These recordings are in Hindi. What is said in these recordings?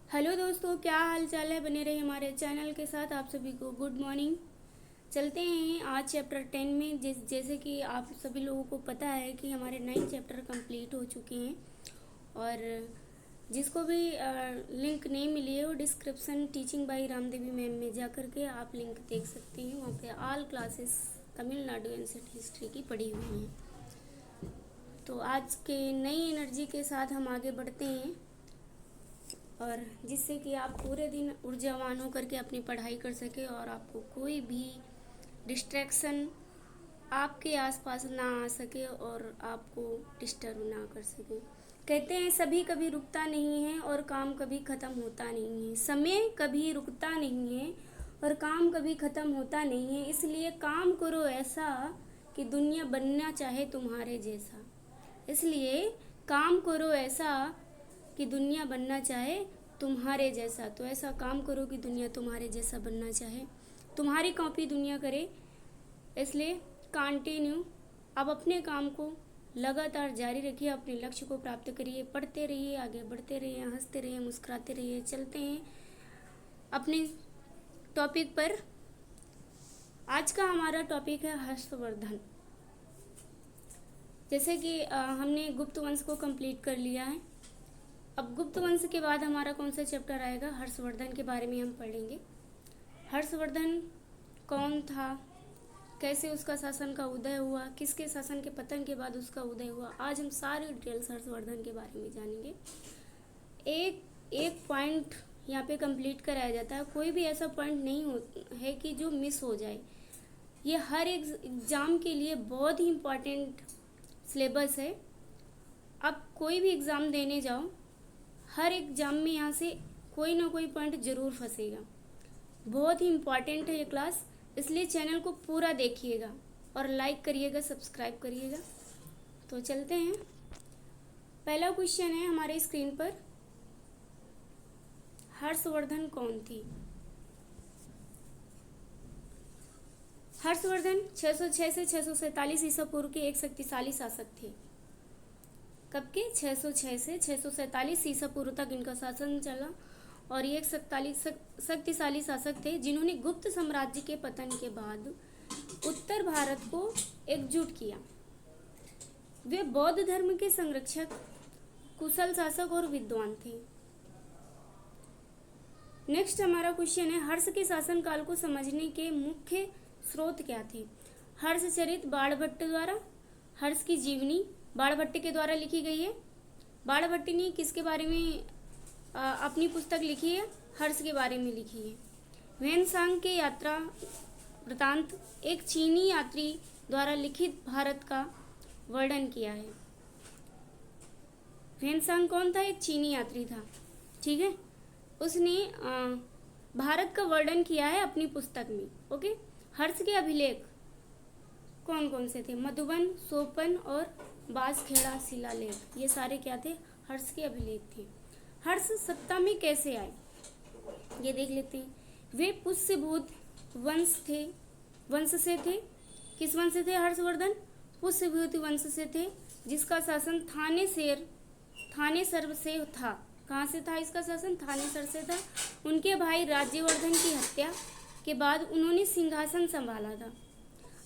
हेलो दोस्तों, क्या हाल चाल है। बने रहे हमारे चैनल के साथ। आप सभी को गुड मॉर्निंग। चलते हैं आज चैप्टर 10 में। जैसे कि आप सभी लोगों को पता है कि हमारे 9 चैप्टर कंप्लीट हो चुके हैं। और जिसको भी लिंक नहीं मिली है वो description teaching bye Ramdevi ma'am में जा कर के आप लिंक देख सकते हैं। वहाँ पे all classes Tamil Nadu NCERT history की पढ़ी हुई हैं। तो आज के नई एनर्जी के साथ हम आगे बढ़ते हैं, और जिससे कि आप पूरे दिन ऊर्जावान होकर के अपनी पढ़ाई कर सके और आपको कोई भी डिस्ट्रैक्शन आपके आसपास ना आ सके और आपको डिस्टर्ब ना कर सके। कहते हैं सभी कभी रुकता नहीं है और काम कभी ख़त्म होता नहीं है। समय कभी रुकता नहीं है और काम कभी ख़त्म होता नहीं है। इसलिए काम करो ऐसा कि दुनिया बनना चाहे तुम्हारे जैसा। इसलिए काम करो ऐसा कि दुनिया बनना चाहे तुम्हारे जैसा। तो ऐसा काम करो कि दुनिया तुम्हारे जैसा बनना चाहे, तुम्हारी कॉपी दुनिया करे। इसलिए कंटिन्यू अब अपने काम को लगातार जारी रखिए, अपने लक्ष्य को प्राप्त करिए, पढ़ते रहिए, आगे बढ़ते रहिए, हंसते रहिए, मुस्कुराते रहिए। चलते हैं अपने टॉपिक पर। आज का हमारा टॉपिक है हर्षवर्धन। जैसे कि हमने गुप्त वंश को कंप्लीट कर लिया है। अब गुप्त वंश के बाद हमारा कौन सा चैप्टर आएगा? हर्षवर्धन के बारे में हम पढ़ेंगे। हर्षवर्धन कौन था, कैसे उसका शासन का उदय हुआ, किसके शासन के पतन के बाद उसका उदय हुआ। आज हम सारी डिटेल्स हर्षवर्धन के बारे में जानेंगे। एक एक पॉइंट यहाँ पे कंप्लीट कराया जाता है। कोई भी ऐसा पॉइंट नहीं है कि जो मिस हो जाए। ये हर एक एग्ज़ाम के लिए बहुत ही इम्पॉर्टेंट सिलेबस है। अब कोई भी एग्ज़ाम देने जाओ, हर एग्ज़ाम में यहाँ से कोई ना कोई पॉइंट ज़रूर फंसेगा। बहुत ही इम्पॉर्टेंट है ये क्लास, इसलिए चैनल को पूरा देखिएगा और लाइक करिएगा, सब्सक्राइब करिएगा। तो चलते हैं। पहला क्वेश्चन है हमारे स्क्रीन पर, हर्षवर्धन कौन थी? हर्षवर्धन 606 से 647 ईसा पूर्व के एक शक्तिशाली शासक थे। कब के? 606 से 647 ईसा पूर्व तक इनका शासन चला। और ये एक शक्तिशाली शासक थे जिन्होंने गुप्त साम्राज्य के पतन के बाद उत्तर भारत को एकजुट किया। वे बौद्ध धर्म के संरक्षक, कुशल शासक और विद्वान थे। नेक्स्ट हमारा क्वेश्चन है, हर्ष के शासन काल को समझने के मुख्य स्रोत क्या थे? हर्षचरित बाणभट्ट द्वारा, हर्ष की जीवनी बाणभट्ट के द्वारा लिखी गई है। बाणभट्ट ने किसके बारे में अपनी पुस्तक लिखी है? हर्ष के बारे में लिखी है। ह्वेनसांग के यात्रा वृतांत एक चीनी यात्री द्वारा लिखित भारत का वर्णन किया है। ह्वेनसांग कौन था? एक चीनी यात्री था, ठीक है। उसने भारत का वर्णन किया है अपनी पुस्तक में, ओके। हर्ष के अभिलेख कौन कौन से थे? मधुबन, सोपन और बांसखेड़ा शिलालेख, ये सारे क्या थे? हर्ष के अभिलेख थे। हर्ष सत्ता में कैसे आए ये देख लेते हैं। वे पुष्यभूत वंश से थे। किस वंश से थे हर्षवर्धन? पुष्यभूत वंश से थे, जिसका शासन थानेसर से था। कहाँ से था इसका शासन? थानेसर से था। उनके भाई राज्यवर्धन की हत्या के बाद उन्होंने सिंहासन संभाला था।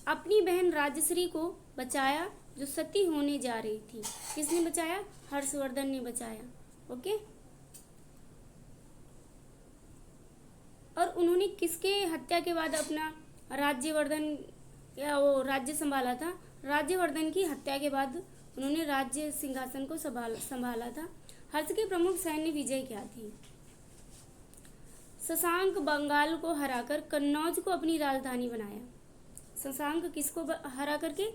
अपनी बहन राजश्री को बचाया जो सती होने जा रही थी। किसने बचाया? हर्षवर्धन ने बचाया, ओके। और उन्होंने किसके हत्या के बाद अपना राज्य संभाला था? राज्यवर्धन की हत्या के बाद उन्होंने राज्य सिंहासन को संभाला था। हर्ष की प्रमुख सैन्य विजय क्या थी? शशांक बंगाल को हराकर कन्नौज को अपनी राजधानी बनाया। शशांक किसको हरा करके?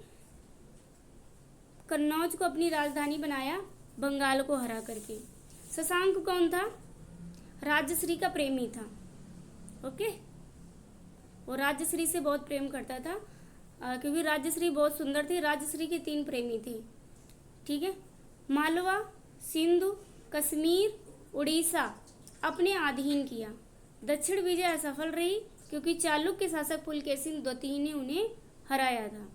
कन्नौज को अपनी राजधानी बनाया, बंगाल को हरा करके। शशांक कौन था? राजश्री का प्रेमी था, ओके। वो राजश्री से बहुत प्रेम करता था, क्योंकि राजश्री बहुत सुंदर थी। राजश्री के 3 प्रेमी थे, ठीक है। मालवा, सिंधु, कश्मीर, उड़ीसा अपने अधीन किया। दक्षिण विजय असफल रही क्योंकि चालुक्य शासक पुलकेशिन द्वितीय ने उन्हें हराया था।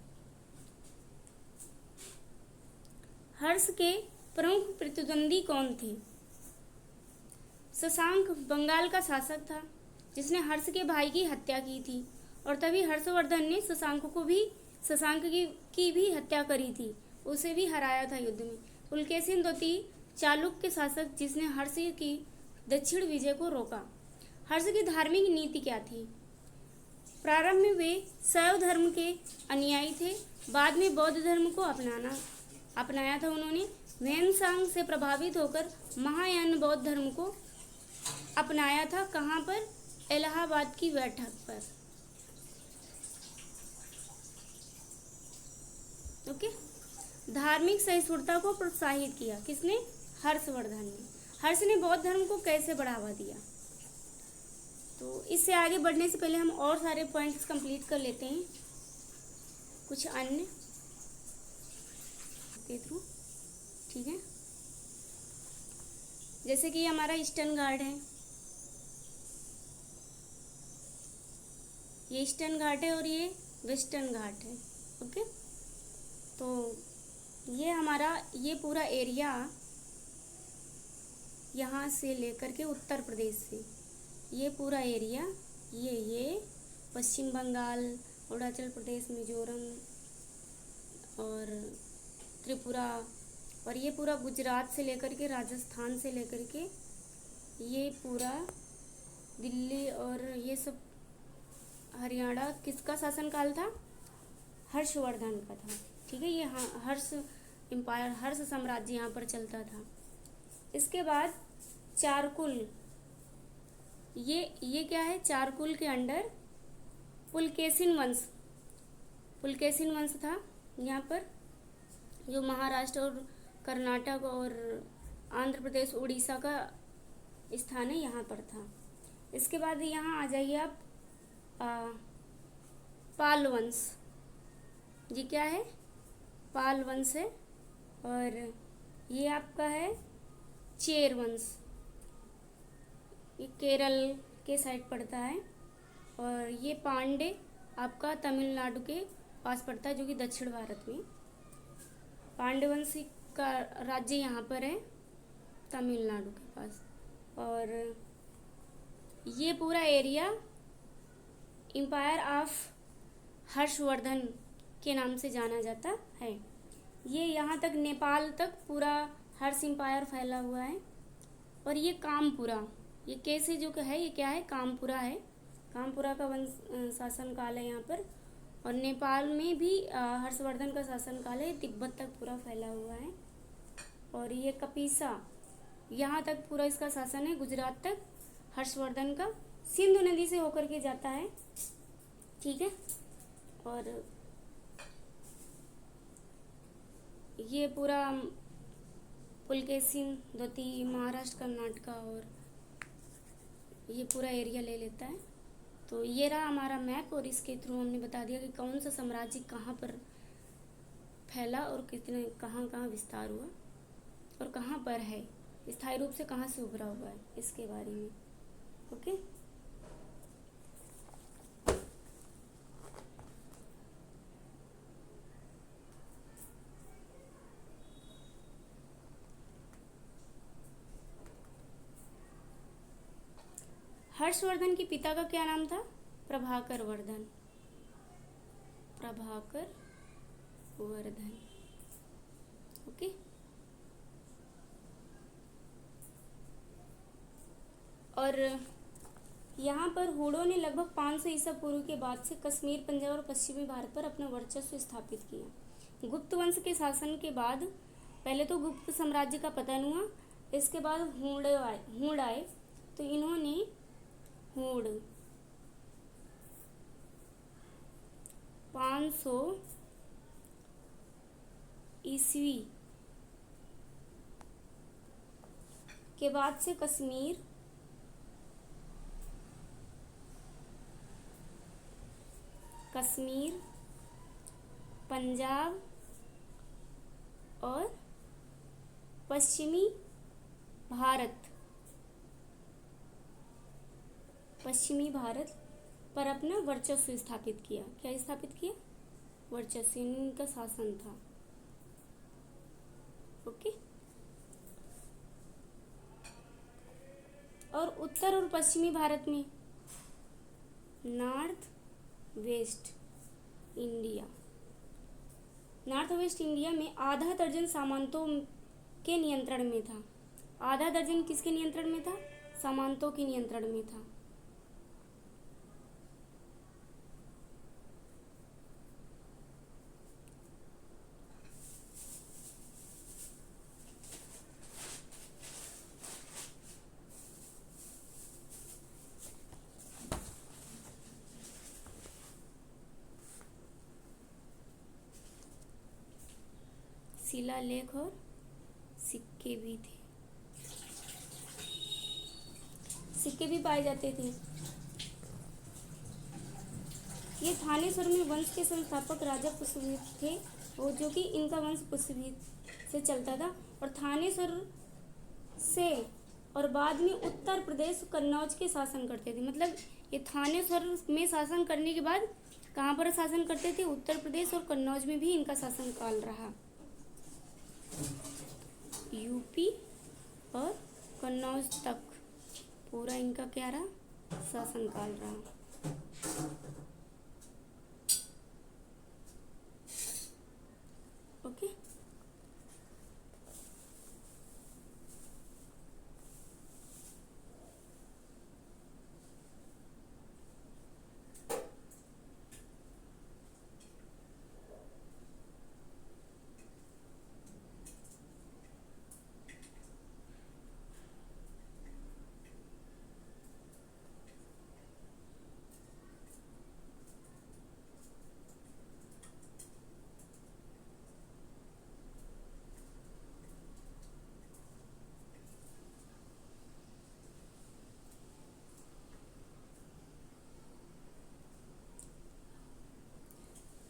हर्ष के प्रमुख प्रतिद्वंदी कौन थे? शशांक बंगाल का शासक था जिसने हर्ष के भाई की हत्या की थी, और तभी हर्षवर्धन ने शशांक की भी हत्या करी थी, उसे भी हराया था युद्ध में। पुलकेशिन द्वितीय चालुक्य शासक जिसने हर्ष की दक्षिण विजय को रोका। हर्ष की धार्मिक नीति क्या थी? प्रारंभ में वे शैव धर्म के अनुयायी थे, बाद में बौद्ध धर्म को अपनाया था उन्होंने। वैनसांग से प्रभावित होकर महायान बौद्ध धर्म को अपनाया था। कहाँ पर? इलाहाबाद की बैठक पर। ओके। धार्मिक सहिष्णुता को प्रोत्साहित किया किसने? हर्षवर्धन ने। हर्ष ने बौद्ध धर्म को कैसे बढ़ावा दिया? तो इससे आगे बढ़ने से पहले हम और सारे पॉइंट्स कंप्लीट कर लेते हैं, कुछ अन्य के थ्रू, ठीक है। जैसे कि हमारा ईस्टर्न घाट है, ये ईस्टर्न घाट है और ये वेस्टर्न घाट है। ओके, तो ये हमारा ये पूरा एरिया यहाँ से लेकर के उत्तर प्रदेश से ये पूरा एरिया ये पश्चिम बंगाल, अरुणाचल प्रदेश, मिजोरम और त्रिपुरा, और ये पूरा गुजरात से लेकर के राजस्थान से लेकर के ये पूरा दिल्ली और ये सब हरियाणा किसका शासनकाल था? हर्षवर्धन का था, ठीक है। ये हर्ष एम्पायर, हर्ष साम्राज्य यहाँ पर चलता था। इसके बाद चारकुल, ये क्या है? चारकुल के अंडर पुलकेशिन वंश था यहाँ पर, जो महाराष्ट्र और कर्नाटक और आंध्र प्रदेश, उड़ीसा का स्थान है, यहाँ पर था। इसके बाद यहाँ आ जाइए आप, पाल वंश। ये क्या है? पाल वंश है। और ये आपका है चेर वंश, ये केरल के साइड पड़ता है। और ये पांडे आपका तमिलनाडु के पास पड़ता है, जो कि दक्षिण भारत में। पांडे वंश का राज्य यहाँ पर है, तमिलनाडु के पास। और ये पूरा एरिया एम्पायर ऑफ हर्षवर्धन के नाम से जाना जाता है। ये यहाँ तक नेपाल तक पूरा हर्ष एम्पायर फैला हुआ है। और ये कामपुरा, ये कैसे जो है, ये क्या है? कामपुरा है। कामपुरा का वंश शासन काल है यहाँ पर। और नेपाल में भी हर्षवर्धन का शासन काल है, तिब्बत तक पूरा फैला हुआ है। और ये कपिसा, यहाँ तक पूरा इसका शासन है, गुजरात तक हर्षवर्धन का, सिंधु नदी से होकर के जाता है, ठीक है। और ये पूरा पुलकेशिन द्वितीय महाराष्ट्र, कर्नाटक और ये पूरा एरिया ले लेता है। तो ये रहा हमारा मैप, और इसके थ्रू हमने बता दिया कि कौन सा साम्राज्य कहाँ पर फैला और कितने कहाँ कहाँ विस्तार हुआ और कहाँ पर है, स्थायी रूप से कहाँ से उभरा हुआ है, इसके बारे में। ओके, हर्षवर्धन के पिता का क्या नाम था? प्रभाकर वर्धन। प्रभाकर वर्धन, ओके। और यहाँ पर हुडों ने लगभग 500 ईसा पूर्व के बाद से कश्मीर, पंजाब और पश्चिमी भारत पर अपना वर्चस्व स्थापित किया। गुप्त वंश के शासन के बाद पहले तो गुप्त साम्राज्य का पतन हुआ, इसके बाद हूण आए। तो इन्होंने हूण 500 ईस्वी के बाद से कश्मीर, पंजाब और पश्चिमी भारत पर अपना वर्चस्व स्थापित किया। क्या स्थापित किया? वर्चस्व, इनका शासन था। ओके। और उत्तर और पश्चिमी भारत में north west India. North west India में आधा दर्जन सामंतों के नियंत्रण में था। आधा दर्जन किसके नियंत्रण में था? सामंतों के नियंत्रण में था। शिलालेख और सिक्के भी थे, सिक्के भी पाए जाते थे। ये थानेश्वर में वंश के संस्थापक राजा पुष्पविद थे, और जो कि इनका वंश पुष्पविद से चलता था, और थानेश्वर से और बाद में उत्तर प्रदेश कन्नौज के शासन करते थे। मतलब ये थानेश्वर में शासन करने के बाद कहाँ पर शासन करते थे? उत्तर प्रदेश और कन्नौज में भी इनका शासन काल रहा। यूपी और कन्नौज तक पूरा इनका क्या रहा? शासन काल रहा। ओके।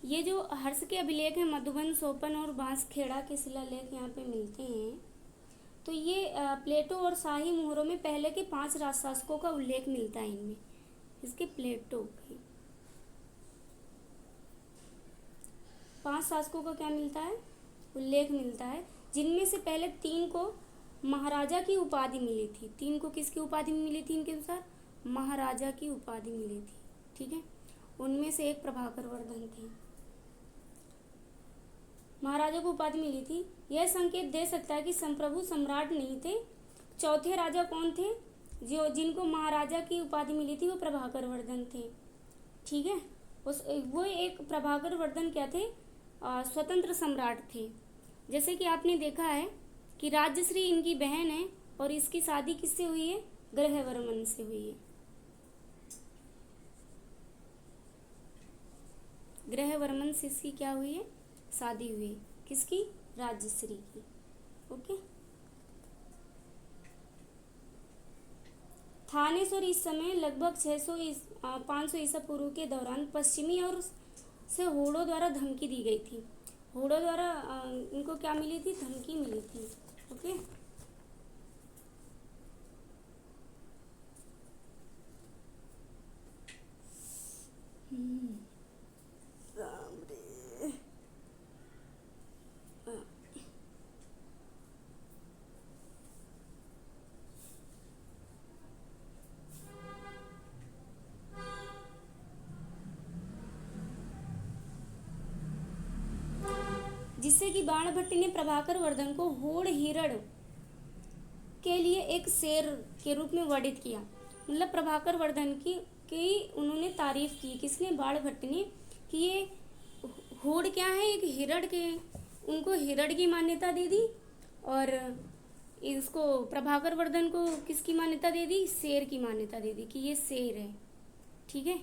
ये जो हर्ष के अभिलेख हैं, मधुबन, सोपन और बांसखेड़ा के शिलालेख यहाँ पे मिलते हैं। तो ये प्लेटो और शाही मोहरों में पहले के 5 राजशासकों का उल्लेख मिलता है इनमें। इसके प्लेटो के 5 शासकों का क्या मिलता है? उल्लेख मिलता है, जिनमें से पहले 3 को महाराजा की उपाधि मिली थी। 3 को किसकी उपाधि मिली थी? इनके अनुसार महाराजा की उपाधि मिली थी। ठीक है, उनमें से एक प्रभाकर वर्धन थे, महाराजा को उपाधि मिली थी। यह संकेत दे सकता है कि संप्रभु सम्राट नहीं थे। चौथे राजा कौन थे जो जिनको महाराजा की उपाधि मिली थी? वो प्रभाकर वर्धन थे। ठीक है, वो एक प्रभाकर वर्धन क्या थे? स्वतंत्र सम्राट थे। जैसे कि आपने देखा है कि राज्यश्री इनकी बहन है, और इसकी शादी किससे हुई है? ग्रहवर्मन से हुई है। ग्रहवर्मन से इसकी क्या हुई है? शादी हुई। किसकी? राज्यश्री की। ओके। थानेश्वर इस समय लगभग 500 ईसा पूर्व के दौरान पश्चिमी और से होड़ों द्वारा धमकी दी गई थी। होड़ों द्वारा इनको क्या मिली थी? धमकी मिली थी। ओके। जिससे कि बाणभट्ट ने प्रभाकर वर्धन को होड़ हिरण के लिए एक शेर के रूप में वर्णित किया। मतलब प्रभाकर वर्धन की उन्होंने तारीफ की। किसने? बाणभट्ट ने, कि ये होड़ क्या है? एक हिरण के, उनको हिरण की मान्यता दे दी, और इसको प्रभाकर वर्धन को किसकी मान्यता दे दी? शेर की मान्यता दे दी, कि ये शेर है। ठीक है,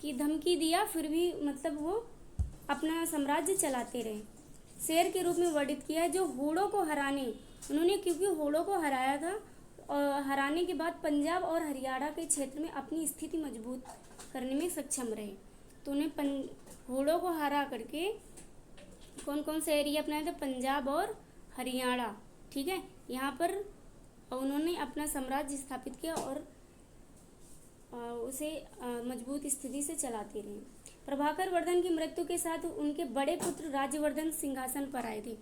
कि धमकी दिया फिर भी मतलब वो अपना साम्राज्य चलाते रहे। शेर के रूप में वर्णित किया है, जो होड़ों को हराने, उन्होंने क्योंकि होड़ों को हराया था, और हराने के बाद पंजाब और हरियाणा के क्षेत्र में अपनी स्थिति मजबूत करने में सक्षम रहे। तो उन्हें होड़ों को हरा करके कौन कौन से एरिया अपनाए थे? पंजाब और हरियाणा। ठीक है, यहाँ पर उन्होंने अपना साम्राज्य स्थापित किया और उसे मजबूत स्थिति से चलाते रहे। प्रभाकर वर्धन की मृत्यु के साथ उनके बड़े पुत्र राज्यवर्धन सिंहासन पर आए थे।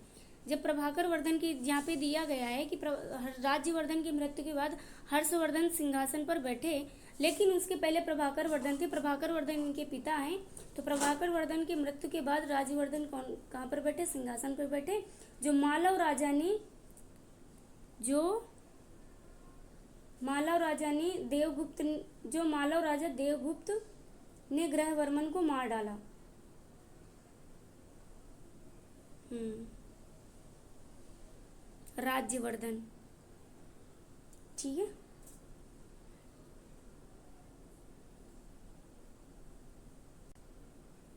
जब प्रभाकर वर्धन की यहाँ पे दिया गया है कि राज्यवर्धन की मृत्यु के बाद हर्षवर्धन सिंहासन पर बैठे, लेकिन उसके पहले प्रभाकर वर्धन थे, प्रभाकर वर्धन इनके पिता हैं। तो प्रभाकर वर्धन की मृत्यु के बाद राज्यवर्धन कहाँ पर बैठे? सिंहासन पर बैठे। जो मालव राजा देवगुप्त ने ग्रहवर्मन को मार डाला। राज्यवर्धन, ठीक है।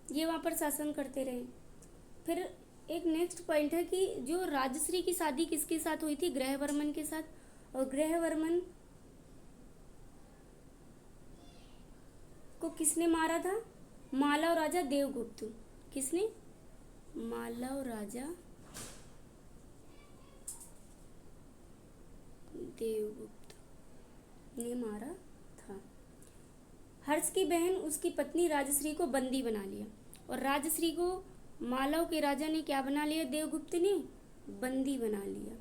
ये वहां पर शासन करते रहे। फिर एक नेक्स्ट पॉइंट है कि जो राजश्री की शादी किसके साथ हुई थी? ग्रहवर्मन के साथ। और ग्रहवर्मन को किसने मारा था? मालव राजा देवगुप्त। किसने? मालव राजा देवगुप्त ने मारा था। हर्ष की बहन उसकी पत्नी राजश्री को बंदी बना लिया, और राजश्री को मालव के राजा ने क्या बना लिया? देवगुप्त ने बंदी बना लिया।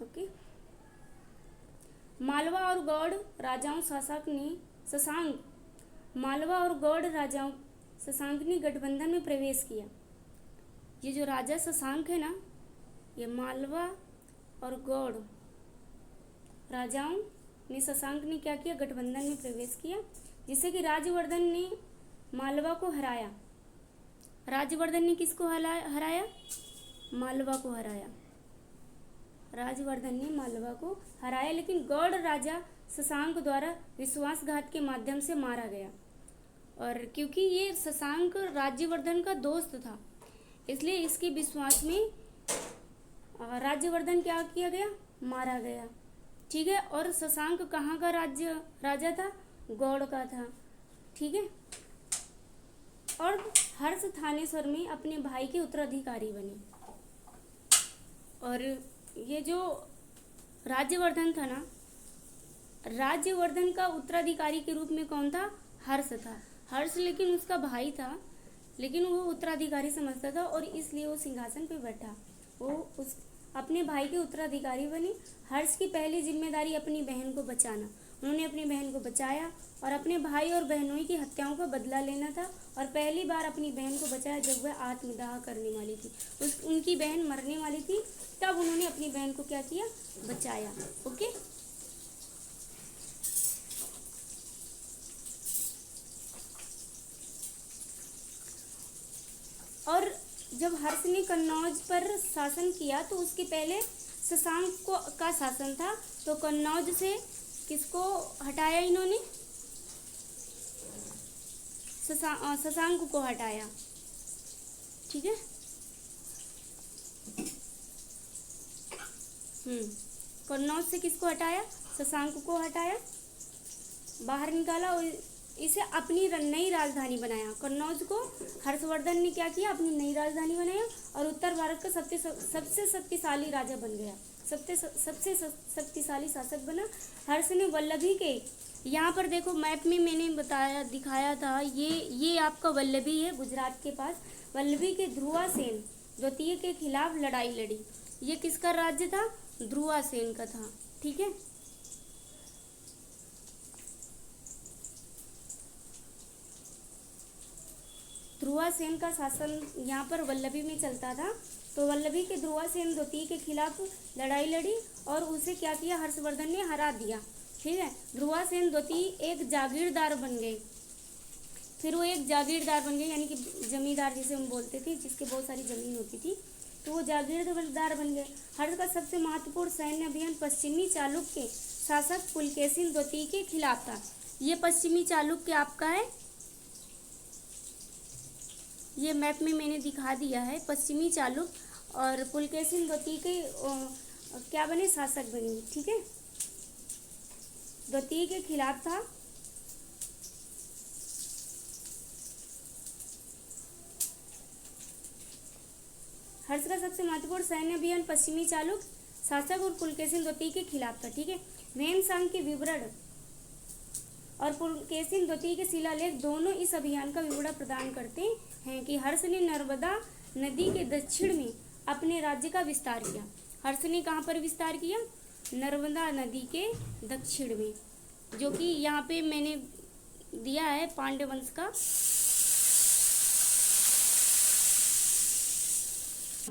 ओके। मालवा और गौड़ राजाओं शशांक ने गठबंधन में प्रवेश किया। ये जो राजा शशांक है ना, ये मालवा और गौड़ राजाओं ने शशांक ने क्या किया? गठबंधन में प्रवेश किया, जिससे कि राज्यवर्धन ने मालवा को हराया। राज्यवर्धन ने किसको हराया? मालवा को हराया। राज्यवर्धन ने मालवा को हराया, लेकिन गौड़ राजा शशांक द्वारा विश्वासघात के माध्यम से मारा गया। और क्योंकि ये शशांक राज्यवर्धन का दोस्त था, इसलिए इसके विश्वास में राज्यवर्धन क्या किया गया? मारा गया, ठीक है। और शशांक कहाँ का राजा था? गौड़ का था, ठीक है। और हर्ष थानेश्वर में अपने भाई के उत्तराधिकारी बने। और ये जो राज्यवर्धन था ना, राज्यवर्धन का उत्तराधिकारी के रूप में कौन था? हर्ष था। हर्ष लेकिन उसका भाई था, लेकिन वो उत्तराधिकारी समझता था, और इसलिए वो सिंहासन पे बैठा। वो उस अपने भाई के उत्तराधिकारी बने। हर्ष की पहली जिम्मेदारी अपनी बहन को बचाना। उन्होंने अपनी बहन को बचाया और अपने भाई और बहनों की हत्याओं का बदला लेना था। और पहली बार अपनी बहन को बचाया जब वह आत्मदाह करने वाली थी। उनकी बहन मरने वाली थी, तब उन्होंने अपनी बहन को क्या किया? बचाया। ओके। और जब हर्ष ने कन्नौज पर शासन किया तो उसके पहले शशांक का शासन था। तो कन्नौज से किसको हटाया इन्होंने? शशांक को हटाया, ठीक है। कन्नौज से किसको हटाया? शशांक को हटाया, बाहर निकाला और इसे अपनी नई राजधानी बनाया। कन्नौज को हर्षवर्धन ने क्या किया? अपनी नई राजधानी बनाया और उत्तर भारत का सबसे शक्तिशाली राजा बन गया, सबसे शक्तिशाली शासक बना। हर्ष ने वल्लभी के, यहाँ पर देखो मैप में मैंने दिखाया था, ये आपका वल्लभी है गुजरात के पास। वल्लभी के ध्रुवासेन द्वितीय के खिलाफ लड़ाई लड़ी। ये किसका राज्य था? ध्रुवासेन का था, ठीक है। ध्रुवासेन का शासन यहाँ पर वल्लभी में चलता था। तो वल्लभी के ध्रुवासेन द्वितीय के खिलाफ लड़ाई लड़ी और उसे क्या किया? हर्षवर्धन ने हरा दिया, ठीक है। ध्रुवासेन द्वितीय एक जागीरदार बन गए। फिर वो एक जागीरदार बन गए, यानी कि जमींदार जिसे हम बोलते थे, जिसके बहुत सारी जमीन होती थी, तो वो जागीरदार बन गए। हर्ष का सबसे महत्वपूर्ण सैन्य अभियान पश्चिमी चालुक्य शासक पुलकेशिन द्वितीय के खिलाफ था। ये पश्चिमी चालुक्य आपका है, ये मैप में मैंने दिखा दिया है। पश्चिमी चालुक्य और पुलकेशिन द्वितीय के क्या बने? शासक बने, ठीक है। द्वितीय के खिलाफ था। हर्ष का सबसे महत्वपूर्ण सैन्य अभियान पश्चिमी चालुक्य शासक और पुलकेशिन द्वितीय के खिलाफ था, ठीक है। वेनसांग के विवरण और पुलकेशिन द्वितीय के शिलालेख दोनों इस अभियान का विवरण प्रदान करते हैं कि हर्ष ने नर्मदा नदी के दक्षिण में अपने राज्य का विस्तार किया। हर्ष ने कहाँ पर विस्तार किया? नर्मदा नदी के दक्षिण में, जो कि यहाँ पे मैंने दिया है पांड्य वंश का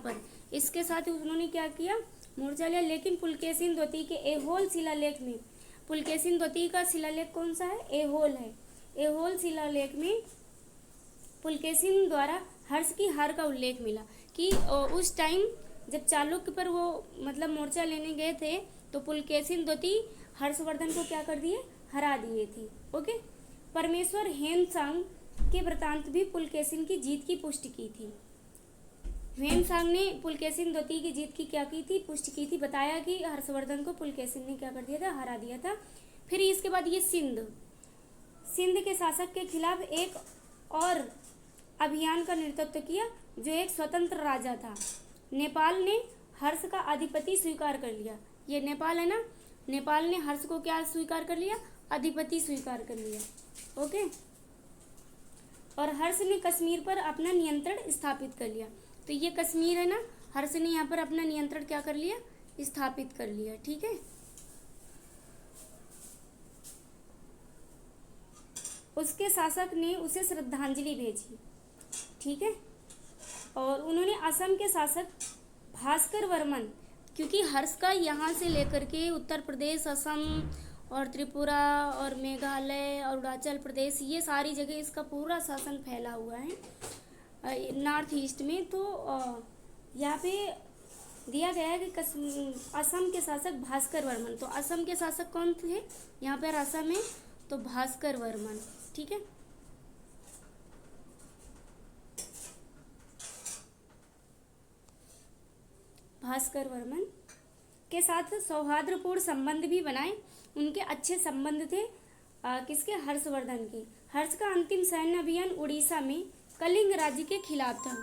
पर। इसके साथ ही उन्होंने क्या किया? मोर्चा लिया। लेकिन पुलकेशिन द्वितीय के ऐहोल शिलालेख में, पुलकेशिन द्वितीय का शिलालेख कौन सा है? ऐहोल है। ऐहोल शिलालेख में पुलकेशिन द्वारा हर्ष की हार का उल्लेख मिला कि उस टाइम जब चालुक्य पर वो मतलब मोर्चा लेने गए थे तो पुलकेशिन द्वितीय हर्षवर्धन को क्या कर दिए? हरा दिए थे। ओके। परमेश्वर हेमसांग के वृतांत भी पुलकेशिन की जीत की पुष्टि की थी। हेमसांग ने पुलकेशिन द्वितीय की जीत की क्या की थी? पुष्टि की थी। बताया कि हर्षवर्धन को पुलकेशिन ने क्या कर दिया था? हरा दिया था। फिर इसके बाद ये सिंध के शासक के खिलाफ एक और अभियान का नेतृत्व किया, जो एक स्वतंत्र राजा था। नेपाल ने हर्ष का अधिपति स्वीकार कर लिया। ये नेपाल है ना, नेपाल ने हर्ष को क्या स्वीकार कर लिया? अधिपति स्वीकार कर लिया। ओके। और हर्ष ने कश्मीर पर अपना नियंत्रण स्थापित कर लिया। तो ये कश्मीर है ना, हर्ष ने यहाँ पर अपना नियंत्रण क्या कर लिया? स्थापित कर लिया। ठीक है। उसके शासक ने उसे श्रद्धांजलि भेजी। ठीक है। और उन्होंने असम के शासक भास्कर वर्मन, क्योंकि हर्ष का यहाँ से लेकर के उत्तर प्रदेश, असम और त्रिपुरा और मेघालय और अरुणाचल प्रदेश, ये सारी जगह इसका पूरा शासन फैला हुआ है नॉर्थ ईस्ट में। तो यहाँ पे दिया गया है कि असम के शासक भास्कर वर्मन। तो असम के शासक कौन थे? यहाँ पर असम है तो भास्कर वर्मन। ठीक है। भास्कर वर्मन के साथ सौहार्दपूर्ण संबंध भी बनाए। उनके अच्छे संबंध थे किसके? हर्षवर्धन के। हर्ष का अंतिम सैन्य अभियान उड़ीसा में कलिंग राज्य के खिलाफ था।